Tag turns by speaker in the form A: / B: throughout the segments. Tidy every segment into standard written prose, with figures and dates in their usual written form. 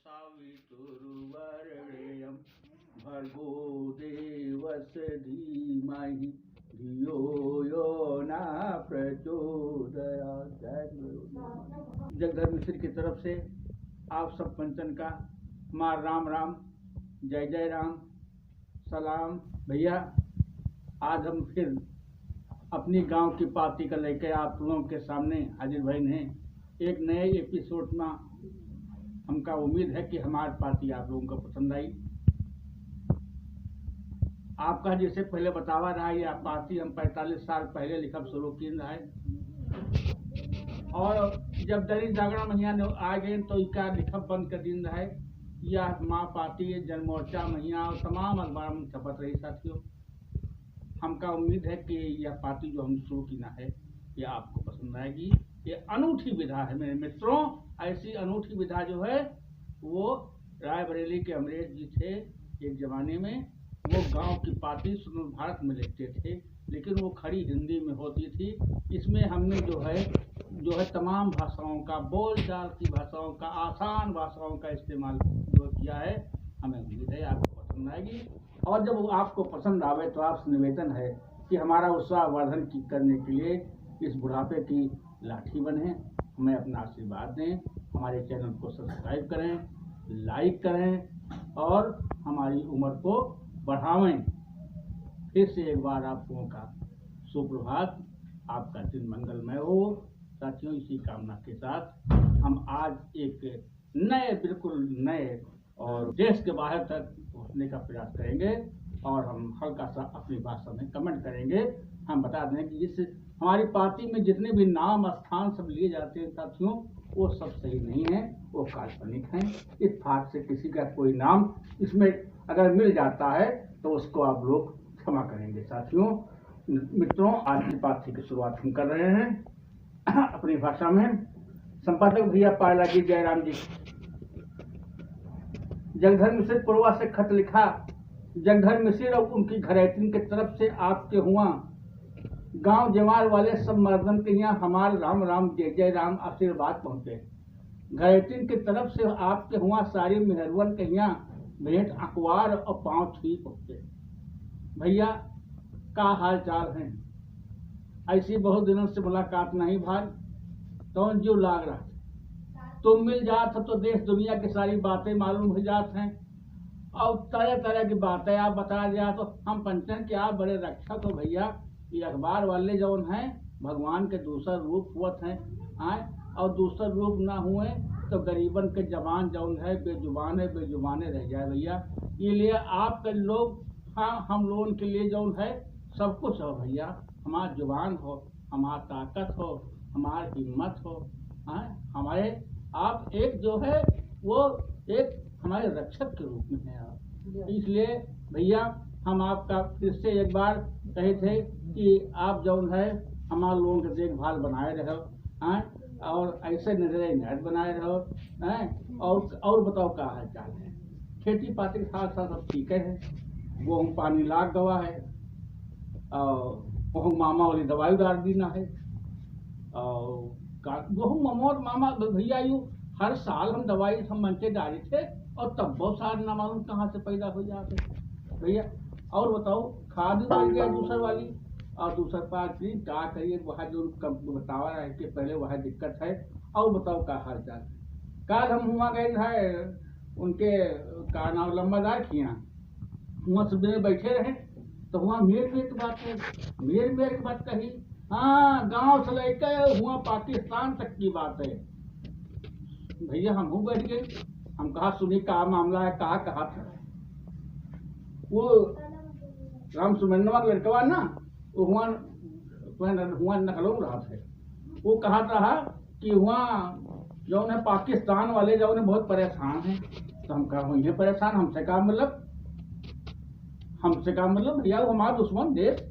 A: सावितुर्वरेण्यं भर्गो देवस्य धीमहि धियो यो न प्रचोदयात्। जगधर्म मिश्र की तरफ से आप सब पंचन का मार राम राम, जय जय राम, सलाम। भैया, आज हम फिर अपनी गांव की पार्टी का लेकर आप लोगों के सामने हाजिर भइल हैं। एक नए एपिसोड में हमका उम्मीद है कि हमारी पार्टी आप लोगों को पसंद आई। आपका जैसे पहले बतावा रहा, यह पार्टी हम 45 साल पहले लिखब शुरू की रहा है, और जब दरी जागरण महीना आ गए तो इसका लिखब बंद कर दिन रहा है। यह माँ पार्टी जनमोर्चा महीना और तमाम अखबार में छपत रही। साथियों, हमका उम्मीद है कि यह पार्टी जो हम शुरू की ना है, यह आपको पसंद आएगी। ये अनूठी विधा है मेरे मित्रों। ऐसी अनूठी विधा जो है वो रायबरेली के अमरीश जी थे एक जमाने में। वो गांव की पार्टी सुंदर भारत में लिखते थे, लेकिन वो खड़ी हिंदी में होती थी। इसमें हमने जो है तमाम भाषाओं का, बोलचाल की भाषाओं का, आसान भाषाओं का इस्तेमाल जो किया है। हमें उम्मीद है आपको पसंद आएगी, और जब आपको पसंद आवे तो आपसे निवेदन है कि हमारा उत्साह वर्धन करने के लिए इस बुढ़ापे की लाठी बने, हमें अपना आशीर्वाद दें, हमारे चैनल को सब्सक्राइब करें, लाइक करें और हमारी उम्र को बढ़ावें। फिर से एक बार आप लोगों का सुप्रभात, आपका दिन मंगलमय हो। साथियों, इसी कामना के साथ हम आज एक नए, बिल्कुल नए और देश के बाहर तक पहुँचने का प्रयास करेंगे, और हम हल्का सा अपनी भाषा में कमेंट करेंगे। हम बता दें कि इस हमारी पार्टी में जितने भी नाम स्थान सब लिए जाते हैं साथियों, वो सब सही नहीं है, वो काल्पनिक हैं। इस फाट से किसी का कोई नाम इसमें अगर मिल जाता है तो उसको आप लोग क्षमा करेंगे। साथियों मित्रों, आज की पार्टी की शुरुआत हम कर रहे हैं अपनी भाषा में। संपादक भैया पायला जी, जयराम जी। जगधर्म मिश्र पूर्वा से खत लिखा। जगधर्म मिश्र और उनकी घरैतिन की तरफ से आपके हुआ गांव जवार वाले सब मर्दन के यहाँ हमारे राम राम जय जय राम आशीर्वाद पहुँचे। घरैतिन की तरफ से आपके हुआ सारी मेहरवन के यहाँ भेंट अखबार और पाँव छुई पहुँचे। भैया का हाल चाल है? ऐसी बहुत दिनों से मुलाकात नहीं भाई, तो जो लाग रहा था तुम मिल जात तो देश दुनिया की सारी बातें मालूम हो जात हैं, और तरह तरह की बातें आप बता दिया तो हम पंचन के आप बड़े रक्षक हो। भैया, ये अखबार वाले जौन हैं भगवान के दूसरा रूप हुआ हैं, और दूसरा रूप ना हुए तो गरीबन के जवान जौन है बेजुबाने रह जाए। भैया, ये लिए आपके लोग, हाँ, हम लोगों के लिए जौन है सब कुछ हो। भैया, हमारा जुबान हो, हमारा ताकत हो, हमारी हिम्मत हो, हमारे आप एक जो है वो एक हमारे रक्षक के रूप में है आप। इसलिए भैया, हम आपका फिर से एक बार कहे थे कि आप जौन है हमारे लोगों के देखभाल बनाए रहो, और ऐसे नजरे नहर बनाए रहो, और बताओ क्या हाल चाल है? खेती पाती के साथ साथ सब ठीक है। गेहूँ पानी लाग गवा है, और गेहूँ मामा वाली दवाई डाल देना है, और गेहूँ मामा भैया यूँ हर साल हम दवाई हम मनते डाले थे, और तब बहुत सारे ना मालूम कहाँ से पैदा हो जाते भैया। और बताओ, खाद भी मिल गया दूसर वाली, और दूसर पास भी क्या करिए, वहाँ जो बतावा है कि पहले वहाँ दिक्कत है। और बताओ क्या हाल चाल? कल हम हुआ गए है उनके का नाम लंबादार खिया, वहाँ सुबह बैठे रहे तो वहाँ मेर की बात कही। हाँ, गांव से लेकर हुआ पाकिस्तान तक की बात है। भैया हम बैठ गए, हम कहा सुनी कहा मामला है, कहा था वो राम सुमनवा का लड़कवा ना, वो हुआ नकलों रहा था। वो कहा था कि वहाँ जो है पाकिस्तान वाले जो है बहुत परेशान हैं। तो हम कहा वही परेशान, हमसे का मतलब भैया, वो हमारा दुश्मन देश,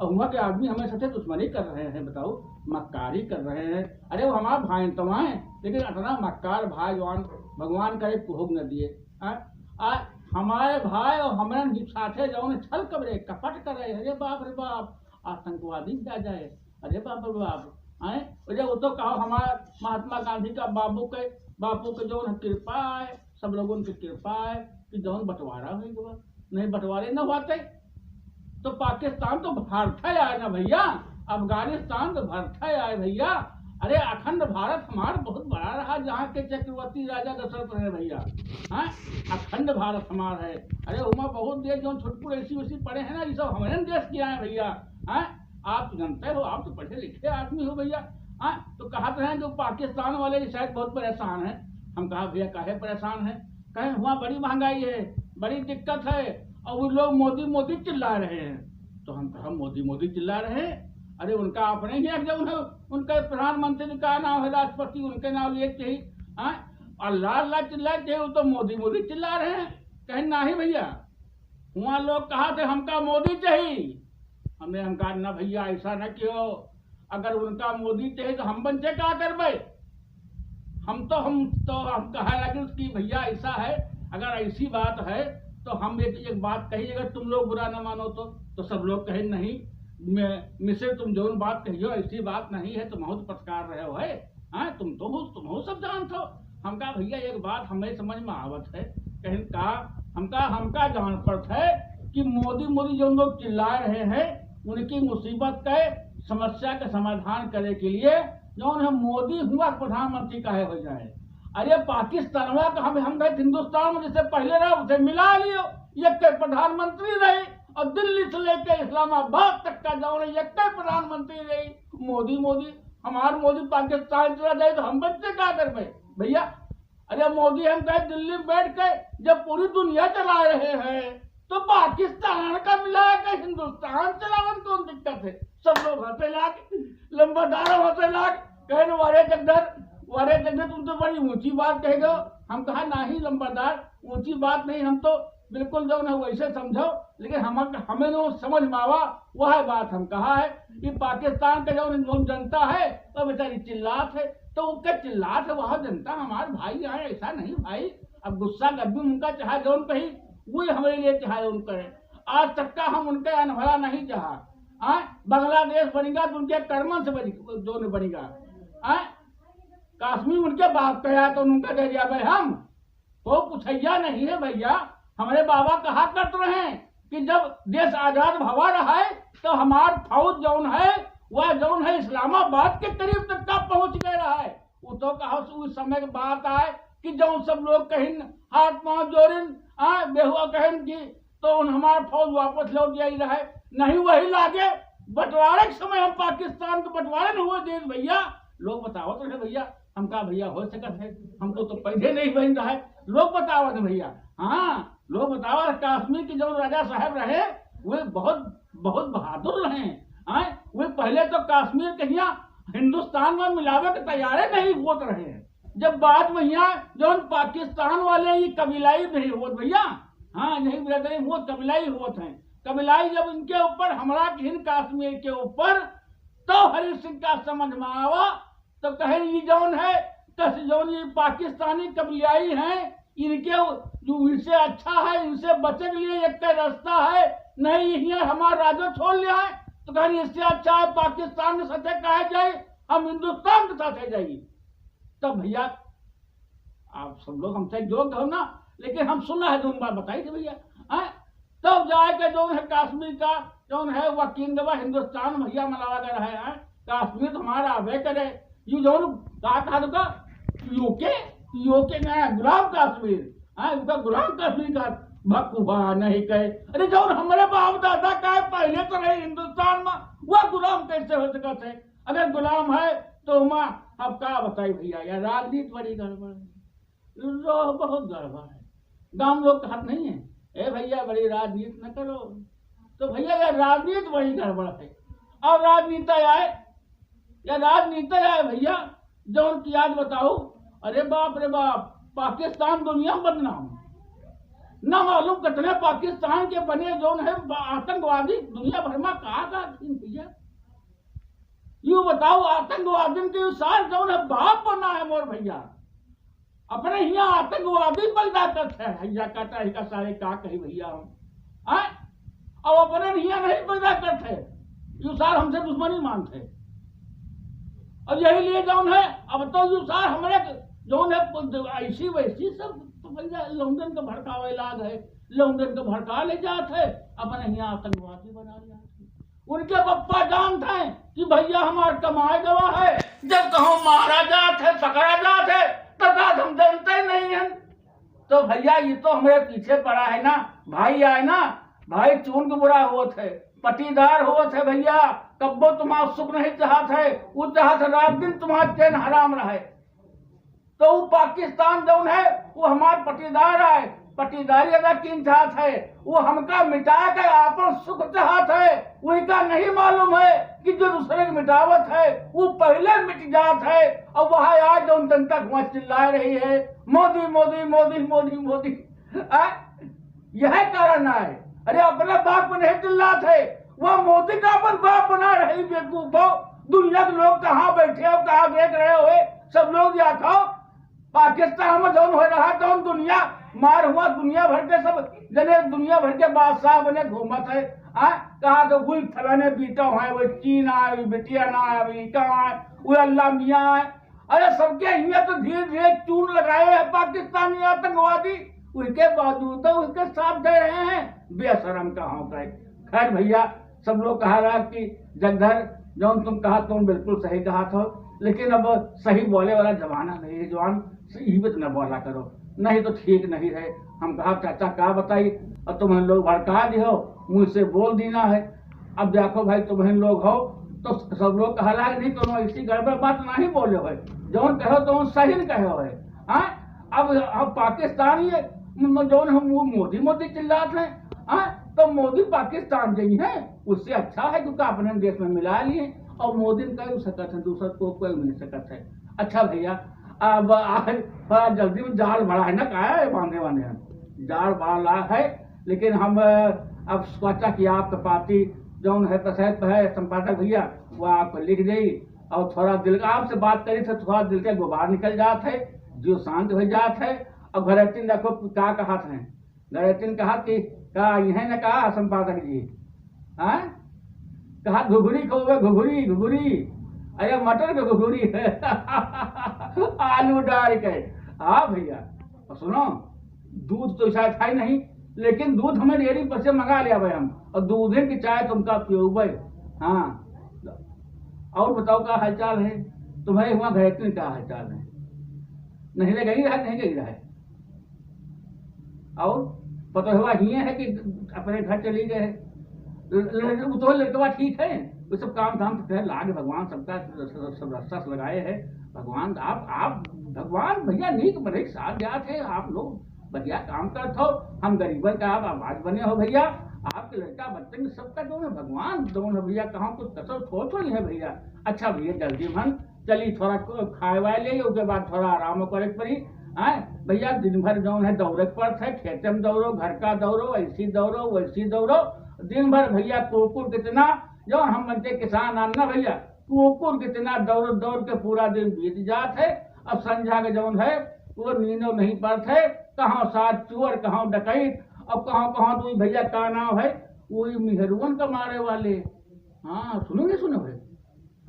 A: और वहाँ के आदमी हमें सबसे दुश्मनी कर रहे हैं। बताओ, मक्कारी कर रहे हैं। अरे वो हमारा भाई तो हैं, लेकिन इतना मक्कार भाई जवान भगवान करे भोग न दिए। हमारे भाई और हमारे साथे जो छल कबरे कपट कर रहे हैं। अरे बाप रे बाप, आतंकवादी क्या जाए, अरे बाप रे बाप। वो तो कहो हमारा महात्मा गांधी का बापू के जो कृपा है, सब लोगों की कृपा है कि जौन बंटवारा हुई हुआ, नहीं बंटवारे न हुआते तो पाकिस्तान तो भारत है आए ना भैया, अफगानिस्तान तो भारत है आए भैया। अरे अखंड भारत हमारा बहुत बड़ा रहा, जहाँ के चक्रवर्ती राजा दशरथ रहे भैया। हाँ, अखंड भारत हमारा है। अरे उमा बहुत देश जो छुटपुर ऐसी वैसी पड़े हैं ना, ये सब हमारे देश किया है भैया। हाँ, आप जानते हो, आप तो पढ़े लिखे आदमी हो भैया। हाँ, तो कहते हैं जो पाकिस्तान वाले शायद बहुत परेशान है। हम कहा भैया काहे परेशान है? कहें वहाँ बड़ी महंगाई है, बड़ी दिक्कत है, और वो लोग मोदी मोदी चिल्ला रहे हैं। तो हम कहा मोदी मोदी चिल्ला रहे हैं? अरे उनका अपने ही जब उनके प्रधानमंत्री का नाम है, राष्ट्रपति उनके नाम लिए चाहिए। हाँ, और लाल लाल चिल्ला चाहिए, वो तो मोदी मोदी चिल्ला रहे हैं। कहें नहीं भैया, वहाँ लोग कहा थे हमका मोदी चाहिए। हमने हम कहा ना भैया ऐसा न क्यों, अगर उनका मोदी चाहिए तो हम बच्चे क्या करबे? हम कहा लगे उसकी भैया ऐसा है, अगर ऐसी बात है तो हम एक बात कही, अगर तुम लोग बुरा न मानो तो सब लोग कहें नहीं मिसे तुम जो बात कही हो ऐसी बात नहीं है, तुम बहुत पटकार रहे हो है। हाँ, तुम हो सब जानते हो। हम कहा भैया एक बात हमें समझ में आवत है, कहीं का हमका जान पड़ता है कि मोदी मोदी जो लोग चिल्ला रहे हैं उनकी मुसीबत के समस्या का समाधान करने के लिए जो है मोदी हुआ प्रधानमंत्री काहे हो जाए। अरे पाकिस्तान का हम गए हिंदुस्तान में जैसे पहले रहा उसे मिला लियो, ये प्रधानमंत्री रही, और दिल्ली से लेकर इस्लामाबाद तक का जो है एक प्रधानमंत्री रही। मोदी मोदी हमारे मोदी पाकिस्तान चला जाए तो हम बच्चे क्या कर भैया? अरे मोदी हम कहे दिल्ली में बैठ के जब पूरी दुनिया चला रहे हैं तो पाकिस्तान का मिला के हिंदुस्तान चलावन कौन दिक्कत है? सब लोग हंसे लाग, लंबादार हंसे लाग, कहे वारे जगदर तुम तो बड़ी ऊंची बात कहेगा। हम कहा नहीं लंबादार, ऊंची बात नहीं, हम तो बिल्कुल जो है वैसे समझो, लेकिन हमें जो समझ में आवा वह बात हम कहा है कि पाकिस्तान का जो जनता है तो बेचारी चिल्लात है, तो उनका चिल्लात है वह जनता हमारे भाई आए, ऐसा नहीं भाई। अब गुस्सा गद्दी उनका चाहे जौन कही वही हमारे लिए चाहे उन करे। आज तक का हम उनके अनभला नहीं चाहा। बांग्लादेश बनेगा तो उनके कर्मन से जो बनेगा। कश्मीर उनके बाप कहा तो उनका दे दिया भाई, हम तो पूछैया नहीं है भैया। हमारे बाबा कहा करते रहे कि जब देश आजाद भवा रहा है तो हमार फौज जौन है वह जौन है इस्लामाबाद के करीब तक का पहुंच गए रहा है। वो तो कहा उस समय की बात आए कि जौन सब लोग कहीं हाथ पांव जोड़िन बेहुआ कहन की तो हमारा फौज वापस लौट जा रहा है। नहीं वही लागे बंटवारे के समय हम पाकिस्तान को बंटवारे न हुए देश भैया। लोग बतावत रहे भैया, हम कहा भैया हो सकत है, हमको तो पहले नहीं बन रहा है। लोग बतावत भैया, हाँ लोग बतावत कश्मीर के जो राजा साहब रहे वे बहुत बहुत बहादुर रहे। वे पहले तो कश्मीर के यहाँ हिंदुस्तान में मिलावे के तैयारे नहीं होते रहे, जब बाद में यहाँ जो पाकिस्तान वाले ये कबीलाई नहीं होते भैया। हाँ नहीं ब्रदर वो कबीलाई होते हैं। कबीलाई जब इनके ऊपर हमला की कश्मीर के ऊपर तो हरि सिंह का समझ में आवा तो कहे ये जौन है जौन ये पाकिस्तानी कबीलाई हैं इनके जो इनसे अच्छा है, इनसे बचने के लिए एक रास्ता है, नहीं ये हमारा राजो छोड़ लिया है तो कहीं इससे अच्छा है पाकिस्तान के साथ कहा जाए हम हिंदुस्तान के साथ जाइए। तब भैया आप सब लोग हमसे जोड़ हो ना, लेकिन हम सुना है जो बात बताई थी भैया। तब जाके जो है कश्मीर का जो है वह किंगडम हिंदुस्तान भैया मनावा कर रहे हैं। कश्मीर हमारा आवे करे ये जो कहा यूके नया गुलाम कश्मीर, उनका गुलाम कश्मीर का भकुआ नहीं कहे। अरे जो हमारे बाप दादा का पहले तो रहे हिंदुस्तान में वह गुलाम कैसे हो सकते है? अगर गुलाम है तो माँ अब क्या बताई भैया, या राजनीति बड़ी गड़बड़ है, बहुत गड़बड़ है। गांव लोग हाथ नहीं है ए भैया बड़ी राजनीति न करो, तो भैया यार राजनीति बड़ी गड़बड़ है। और राजनीति आए भैया जो उनकी आज बताओ, अरे बाप रे बाप पाकिस्तान दुनिया में बदनाम न मालूम कितने पाकिस्तान के बने जो है आतंकवादी दुनिया भर में कहा भैया। यू बताओ आतंकवादी के सार जो है बाप बना है मोर भैया, अपने यहाँ आतंकवादी पैदा करते हैं भैया। कहता है का सारे का कही भैया हम अब अपने यहाँ नहीं पैदा करते, यू सार हमसे दुश्मनी मानते। और यही लिए जौन है अब तो यू सार हमारे जो है ऐसी वैसी सब तो भैया लौंडन का भड़कावे लाग है, लौंडन का भड़का ले जाते है, अपने यहाँ आतंकवादी बना लिया। उनके पप्पा जानते हैं कि भैया हमारे कमाए गवा है, जब कहूँ मारा जात है पकड़ा जात है तब हम जानते ही नहीं है। तो भैया ये तो हमारे पीछे पड़ा है ना, भाई आए ना, भाई चून के बुरा होत है, पटीदार होत है भैया, कब्बो तुम्हारा सुख नहीं चाहत है, वो चाहत रात दिन तुम्हारा चैन हराम रहे। तो वो पाकिस्तान जौन है वो हमारे पटीदार आए, पटीदारी अदा की चाहत है, वो हमका मिटा के आपन सुख चाहत है। वही का नहीं मालूम है कि जो दूसरे की मिटावत है वो पहले मिट जात है। और वहां आज जौन जनता वहां चिल्ला रही है मोदी मोदी मोदी मोदी मोदी, यह कारण है। अरे अपने बाप को नहीं चिल्लाते है, वह मोदी का अपन बाप बना रही बेवकूफो। दुनिया के लोग कहाँ बैठे हो, कहाँ देख रहे हो, सब लोग या खाओ पाकिस्तान में जौन हो रहा जौन दुनिया मार हुआ, दुनिया भर के सब जने दुनिया भर के बादशाह बने घूमत है। कहा तो वही फलाने बीता है, वो चीन आए, वो बेटियाना आए, अमेरिका आए, वो अल्लाह मियाँ आए। अरे सबके यहाँ तो धीरे धीरे चून लगाए हैं पाकिस्तानी आतंकवादी, उनके बावजूद तो उसके साथ दे रहे हैं, बेशरम कहाँ का। खैर भैया सब लोग कहा रहा कि जगधर जौन तुम कहा तुम बिल्कुल सही कहा था, लेकिन अब सही बोले वाला जमाना नहीं है, जवान सही बत न बोला करो, नहीं तो ठीक नहीं है। हम कहा चाचा क्या बताई, और तुम लोग भड़का दी हो, मुझसे बोल देना है। अब देखो भाई तुम लोग हो तो सब लोग कहा रहा नहीं, तुम ऐसी गड़बड़ बात नहीं बोले हो, जौन कहो तो सही कहो है। अब पाकिस्तानी जौन हम मोदी मोदी चिल्लाते हैं, तो मोदी पाकिस्तान गई है, उससे अच्छा है क्योंकि अपने देश में मिला लिए, और मोदी कह सकत है, दूसरा को कोई मिल सकत है। अच्छा भैया अब आज थोड़ा जल्दी में जाल बड़ा है ना, क्या है बांधे बांधे हैं जाल बड़ा है, लेकिन हम अब सोचा कि आपका पार्टी जौन है तसहत है संपादक भैया वो आपको लिख दी, और थोड़ा दिल आपसे बात करी तो थोड़ा दिल के गुबार निकल जात है, जो शांत हो जात है। और घरेटिन देखो क्या कहा था, घरेटिन कहा कि क्या यह ने कहा संपादक जी, कहा घुघुरी खोगे, घुघुरी घुघुरी, अरे मटर के घुघुरी है आलू डाल के। हाँ भैया सुनो, दूध तो शायद था ही नहीं, लेकिन दूध हमें डेयरी पर से मंगा लिया भाई हम, और दूधे की चाय तुमका पियो भाई। हाँ और बताओ क्या हालचाल है तुम्हारे वहाँ घरेटिन, क्या हालचाल है, नहीं ले गई रहा, नहीं गई रहा है, और पता हुआ ये है कि अपने घर चली गए, तो लड़कवा ठीक है, वो सब काम धाम से लागे भगवान सबका सब रास्ता लगाए है भगवान। आप भगवान भैया नीक बड़े साथ जाते हैं, आप लोग बढ़िया काम करते हो, हम गरीबन का आप आवाज बने हो भैया, आपके लड़का बच्चे सबका जो है भगवान दोनों भैया, कहाँ कुछ कसर थोड़ी है भैया। अच्छा भैया जल्दी मन चली थोड़ा खाए वाए ले, उसके बाद थोड़ा आराम करे पड़ी। भैया दिन भर जो है दौड़े पड़ता है, खेते में दौड़ो, घर का दौड़ो, ऐसी दौड़ो वैसी दौड़ो, दिन भर भैया कुकुर कितना जो हम बनते किसान आना भैया, कुकुर कितना दौड़ दौड़ के पूरा दिन बीत जात है। अब संझा के जौन है वो नींदो नहीं पड़ते, कहाँ साथ चोर कहाँ डकैत, अब कहाँ कहाँ तो भैया का नाम है वही मेहरुवन का मारे वाले। हाँ सुनोगे सुनो भाई,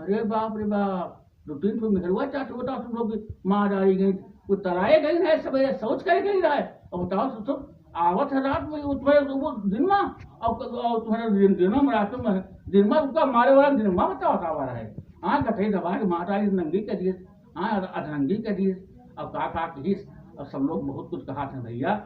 A: अरे बाप रे बाप, 2-3 तो मेहरुआ चाट बताओ तुम लोग मार डाली गई, वो तराए गई है सवेरे सोच कर गई रहा है, और बताओ तुम आवत है रात में वो दिन में, और तुम्हारे दिन में रात में दिन में उसका मारे वाला दिन में बताओ रहा है। हाँ गठे दबा के मार डाली, नंगी कर दिए, हाँ अधरंगी कर दिए, अब का कहीस, और सब लोग बहुत कुछ कहा था भैया।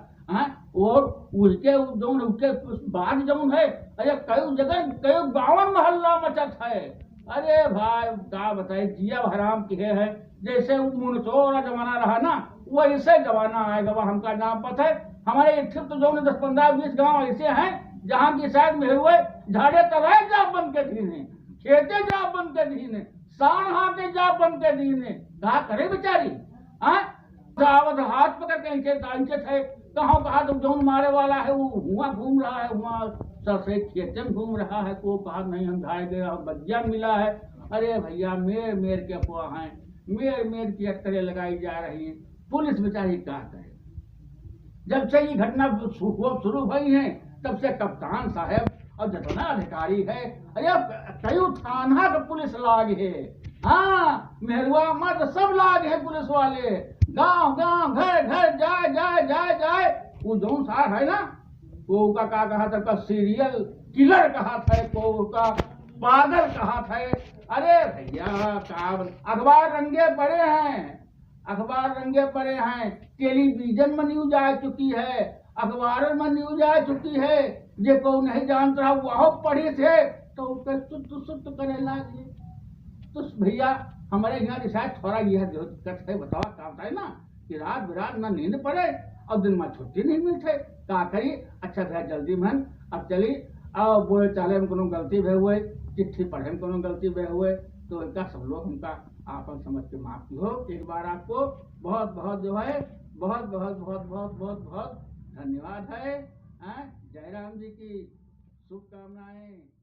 A: और उसके जौन उसके बाद जौन है, अरे कई जगह कई गाँव मोहल्ला मचत है। अरे भाई क्या बताए, जिया हराम किए है, जैसे मुनसो वाला जमाना रहा ना वैसे जमाना आएगा, वह हमका नाम पता है। हमारे इच्छुक तो जो 10-15-20 गांव ऐसे हैं जहाँ की शायद में हुए झाड़े तराए जा बन के दीने, खेते जा बन के दीने, सान हाथे जा बन के दीने, कहा करे बेचारी। हाथ पकड़ के इनके थे, कहाँ कहा तुम जौन मारे वाला है वो हुआ घूम रहा है, वहाँ सबसे खेते में घूम रहा है, को कहा नहीं हम झाड़ गए, बज्जिया मिला है। अरे भैया मेर मेर के अफवाह हैं, मेर मेर की अटकलें लगाई जा रही है, पुलिस बेचारी क्या करे। जब से ये घटना शुरू हुई है तब से कप्तान साहब और जितना अधिकारी है, अरे कई थाना का पुलिस लाग है, हाँ मेहरुआ मत सब लाग है पुलिस वाले, गांव गांव घर घर जाए जाए जाए जाए। वो जो सार है ना, वो का कहा था, का सीरियल किलर कहा था, को का पागल कहा था। अरे भैया का अखबार रंगे पड़े हैं, अखबार रंगे पड़े हैं, टेलीविजन में न्यूज आ चुकी है, अखबारों में न्यूज आ चुकी है। जे को नहीं जानता वह पढ़े थे तो सुत करे लागे। तो भैया हमारे यहाँ की शायद थोड़ा यह दिक्कत है, बतावा काम है ना कि रात बिरात ना नींद पड़े और दिन में छुट्टी नहीं मिलते, का करी। अच्छा भैया जल्दी मन अब चली और बोले चाले हम कोनो गलती भे हुए, चिट्ठी पढ़े में कोनो गलती भे हुए तो इनका सब लोग हमका आपन समझ के माफ हो। एक बार आपको बहुत बहुत जो है बहुत बहुत बहुत बहुत बहुत बहुत धन्यवाद है। जयराम जी की शुभकामनाएं।